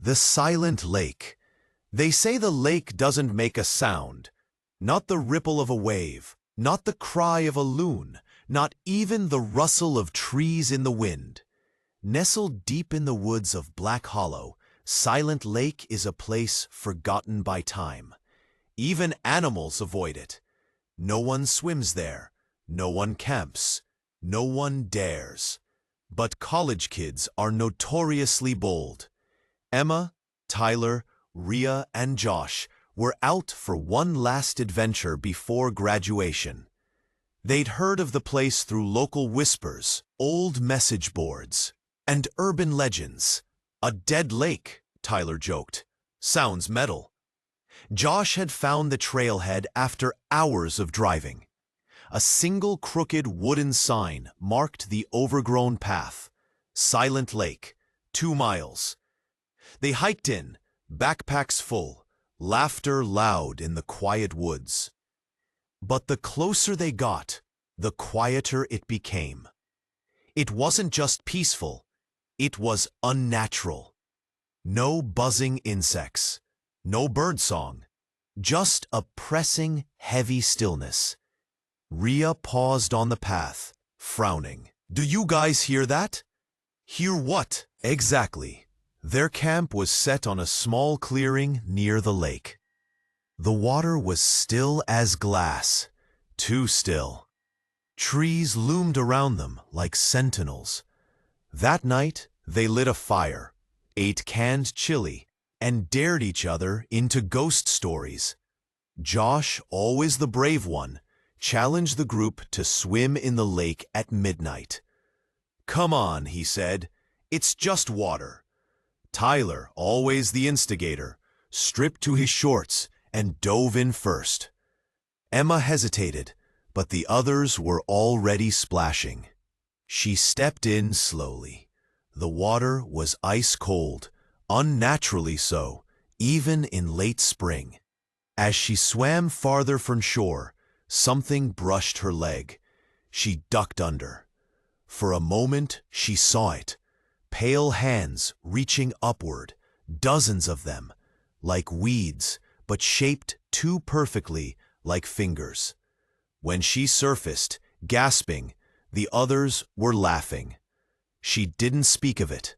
The silent lake. They say the lake doesn't make a sound. Not the ripple of a wave, not the cry of a loon, not even the rustle of trees in the wind. Nestled deep in the woods of Black Hollow, Silent Lake is a place forgotten by time. Even animals avoid it. No one swims there, no one camps, no one dares. But college kids are notoriously bold. Emma, Tyler, Rhea, and Josh were out for one last adventure before graduation. They'd heard of the place through local whispers, old message boards, and urban legends. A dead lake, Tyler joked. Sounds metal. Josh had found the trailhead after hours of driving. A single crooked wooden sign marked the overgrown path. Silent Lake, 2 miles. They hiked in, backpacks full, laughter loud in the quiet woods. But the closer they got, the quieter it became. It wasn't just peaceful, it was unnatural. No buzzing insects, no birdsong, just a pressing, heavy stillness. Rhea paused on the path, frowning. "Do you guys hear that?" "Hear what?" "Exactly." Their camp was set on a small clearing near the lake. The water was still as glass, too still. Trees loomed around them like sentinels. That night, they lit a fire, ate canned chili, and dared each other into ghost stories. Josh, always the brave one, challenged the group to swim in the lake at midnight. "Come on," he said, "it's just water." Tyler, always the instigator, stripped to his shorts and dove in first. Emma hesitated, but the others were already splashing. She stepped in slowly. The water was ice cold, unnaturally so, even in late spring. As she swam farther from shore, something brushed her leg. She ducked under. For a moment she saw it. Pale hands reaching upward, dozens of them, like weeds, but shaped too perfectly like fingers. When she surfaced, gasping, the others were laughing. She didn't speak of it.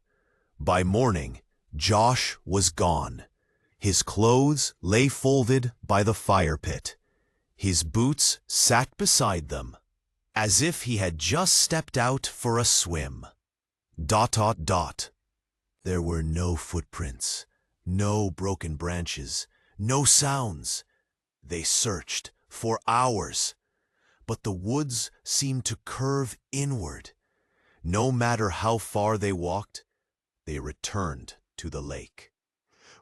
By morning, Josh was gone. His clothes lay folded by the fire pit. His boots sat beside them, as if he had just stepped out for a swim. ... There were no footprints, no broken branches, no sounds. They searched for hours, but the woods seemed to curve inward. No matter how far they walked, they returned to the lake.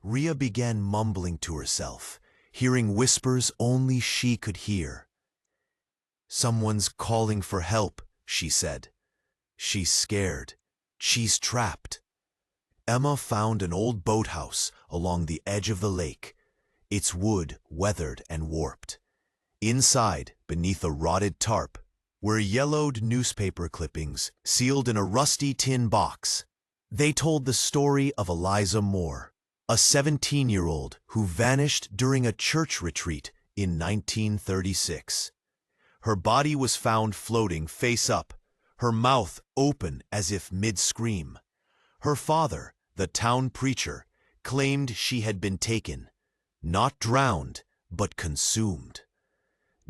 Rhea began mumbling to herself, hearing whispers only she could hear. "Someone's calling for help," she said. "She's scared. She's trapped." Emma found an old boathouse along the edge of the lake, its wood weathered and warped. Inside, beneath a rotted tarp, were yellowed newspaper clippings sealed in a rusty tin box. They told the story of Eliza Moore, a 17-year-old who vanished during a church retreat in 1936. Her body was found floating face up, her mouth open as if mid-scream. Her father, the town preacher, claimed she had been taken, not drowned, but consumed.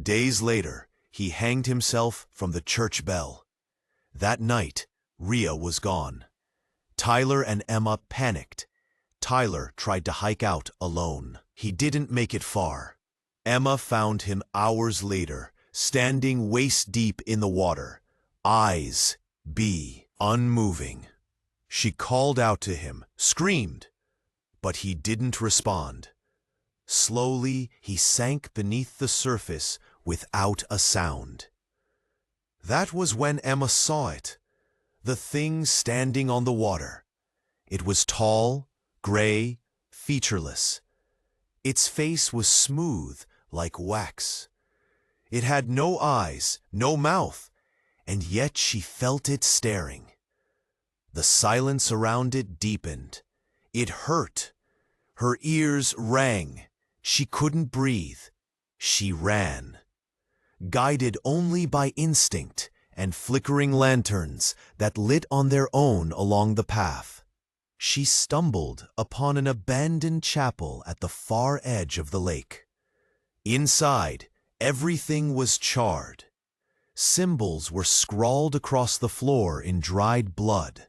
Days later, he hanged himself from the church bell. That night, Rhea was gone. Tyler and Emma panicked. Tyler tried to hike out alone. He didn't make it far. Emma found him hours later, standing waist-deep in the water, eyes unmoving. She called out to him, screamed, but he didn't respond. Slowly, he sank beneath the surface without a sound. That was when Emma saw it, the thing standing on the water. It was tall, gray, featureless. Its face was smooth like wax. It had no eyes, no mouth, and yet she felt it staring. The silence around it deepened. It hurt. Her ears rang. She couldn't breathe. She ran, guided only by instinct and flickering lanterns that lit on their own along the path. She stumbled upon an abandoned chapel at the far edge of the lake. Inside, everything was charred. Symbols were scrawled across the floor in dried blood.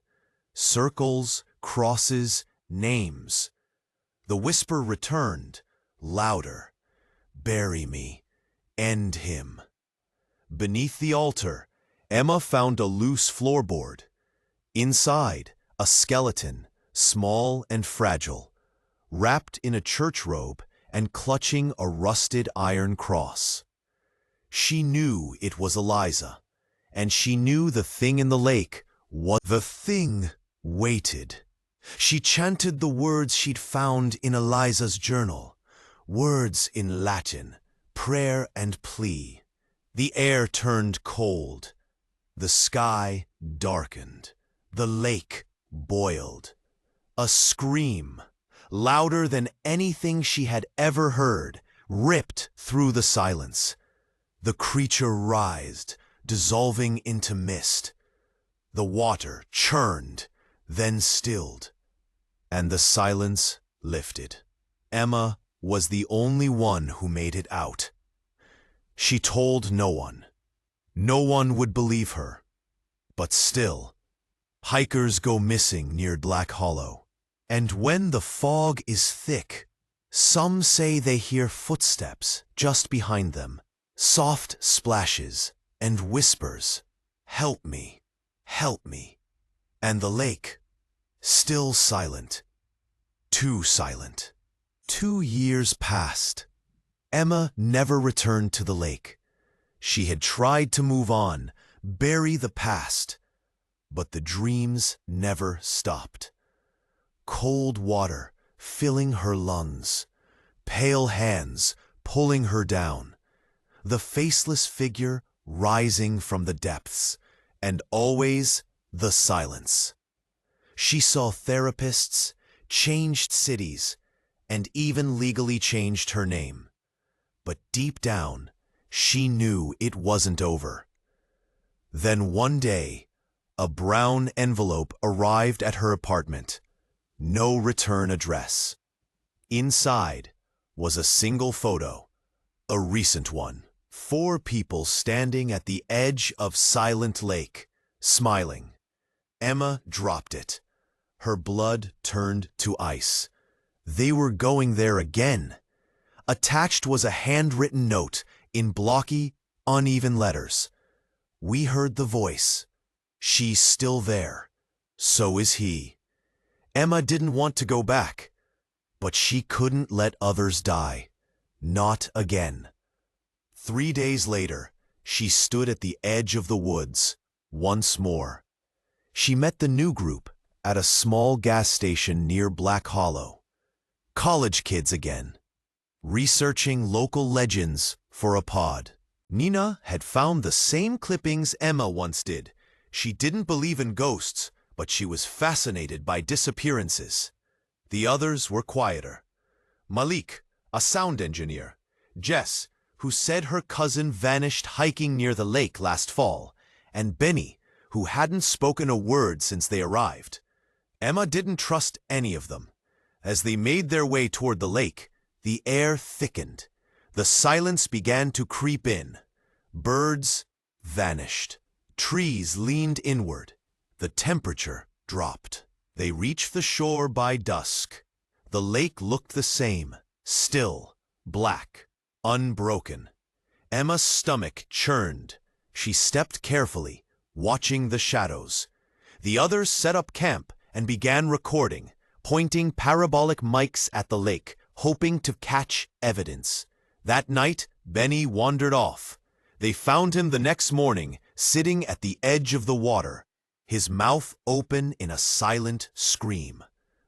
Circles, crosses, names. The whisper returned, louder. Bury me. End him. Beneath the altar, Emma found a loose floorboard. Inside, a skeleton, small and fragile, wrapped in a church robe and clutching a rusted iron cross. She knew it was Eliza, and she knew the thing in the lake was the thing waited. She chanted the words she'd found in Eliza's journal, words in Latin, prayer and plea. The air turned cold. The sky darkened. The lake boiled. A scream, louder than anything she had ever heard, ripped through the silence. The creature writhed, dissolving into mist. The water churned, then stilled, and the silence lifted. Emma was the only one who made it out. She told no one. No one would believe her. But still, hikers go missing near Black Hollow. And when the fog is thick, some say they hear footsteps just behind them, soft splashes and whispers, "Help me, help me." And the lake, still silent, too silent. 2 years passed. Emma never returned to the lake. She had tried to move on, bury the past, but the dreams never stopped. Cold water filling her lungs, pale hands pulling her down, the faceless figure rising from the depths, and always the silence. She saw therapists, changed cities, and even legally changed her name. But deep down, she knew it wasn't over. Then one day, a brown envelope arrived at her apartment. No return address. Inside was a single photo, a recent one. 4 people standing at the edge of Silent Lake, smiling. Emma dropped it. Her blood turned to ice. They were going there again. Attached was a handwritten note in blocky, uneven letters. "We heard the voice. She's still there. So is he." Emma didn't want to go back, but she couldn't let others die. Not again. 3 days later, she stood at the edge of the woods once more. She met the new group at a small gas station near Black Hollow. College kids again, researching local legends for a pod. Nina had found the same clippings Emma once did. She didn't believe in ghosts, but she was fascinated by disappearances. The others were quieter. Malik, a sound engineer. Jess, who said her cousin vanished hiking near the lake last fall. And Benny, who hadn't spoken a word since they arrived. Emma didn't trust any of them. As they made their way toward the lake, the air thickened. The silence began to creep in. Birds vanished. Trees leaned inward. The temperature dropped. They reached the shore by dusk. The lake looked the same, still, black, unbroken. Emma's stomach churned. She stepped carefully, watching the shadows. The others set up camp and began recording, pointing parabolic mics at the lake, hoping to catch evidence. That night, Benny wandered off. They found him the next morning, sitting at the edge of the water, his mouth open in a silent scream.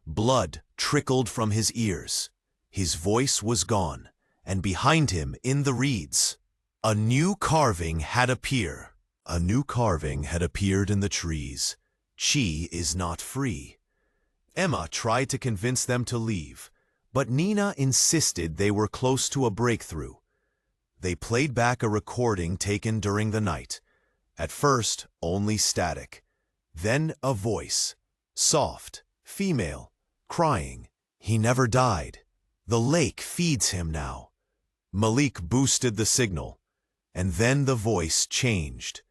Blood trickled from his ears. His voice was gone, and behind him, in the reeds, a new carving had appeared. A new carving had appeared in the trees. She is not free. Emma tried to convince them to leave, but Nina insisted they were close to a breakthrough. They played back a recording taken during the night. At first, only static. Then a voice. Soft, female, crying. He never died. The lake feeds him now. Malik boosted the signal, and then the voice changed.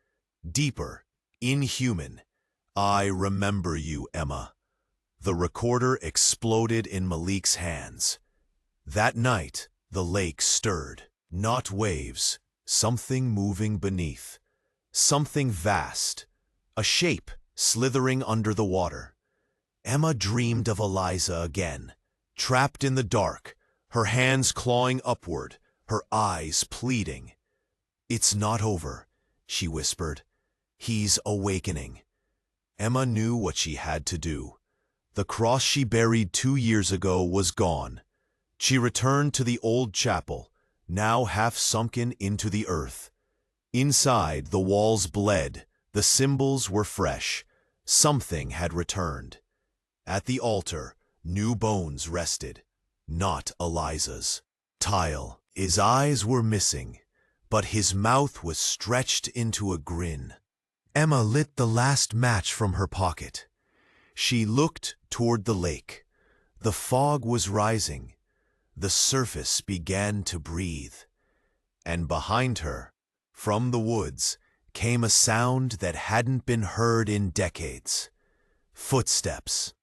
Deeper, inhuman. I remember you, Emma. The recorder exploded in Malik's hands. That night, the lake stirred. Not waves, something moving beneath. Something vast, a shape slithering under the water. Emma dreamed of Eliza again, trapped in the dark, her hands clawing upward, her eyes pleading. It's not over, she whispered. He's awakening. Emma knew what she had to do. The cross she buried 2 years ago was gone. She returned to the old chapel, now half sunken into the earth. Inside, the walls bled, the symbols were fresh. Something had returned. At the altar, new bones rested, not Eliza's. Tile, his eyes were missing, but his mouth was stretched into a grin. Emma lit the last match from her pocket. She looked toward the lake. The fog was rising. The surface began to breathe. And behind her, from the woods, came a sound that hadn't been heard in decades. Footsteps.